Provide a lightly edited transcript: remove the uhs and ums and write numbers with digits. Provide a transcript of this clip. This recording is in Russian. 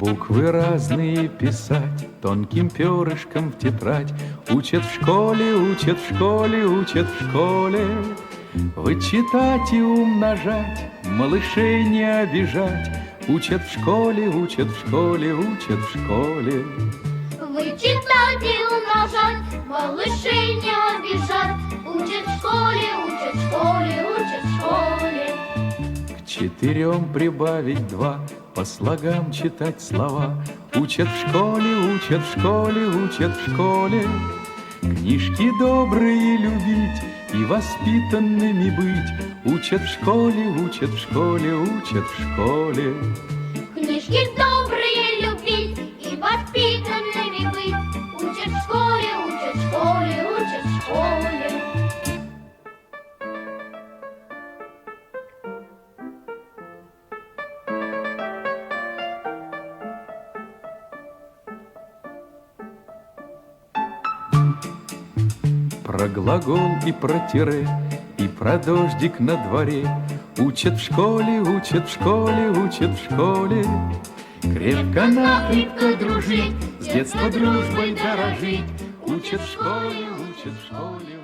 Буквы разные писать тонким перышком в тетрадь. Учат в школе, учат в школе, учат в школе. Вычитать и умножать, малышей не обижать. Учат в школе, учат в школе, учат в школе. Вычитать и умножать, малышей не обижать. Учат в школе, учат в школе, учат в школе. К 4 прибавить 2, по слогам читать слова. Учат в школе, учат в школе, учат в школе. Книжки добрые любить и воспитанными быть. Учат в школе, учат в школе, учат в школе. Книжки добрые любить и воспитанными быть. Учат в школе, учат в школе, учат в школе. Про глагол и про тире, и про дождик на дворе. Учат в школе, учат в школе, учат в школе. Крепко-накрепко дружить, с детства дружбой дорожить. Учат в школе, учат в школе.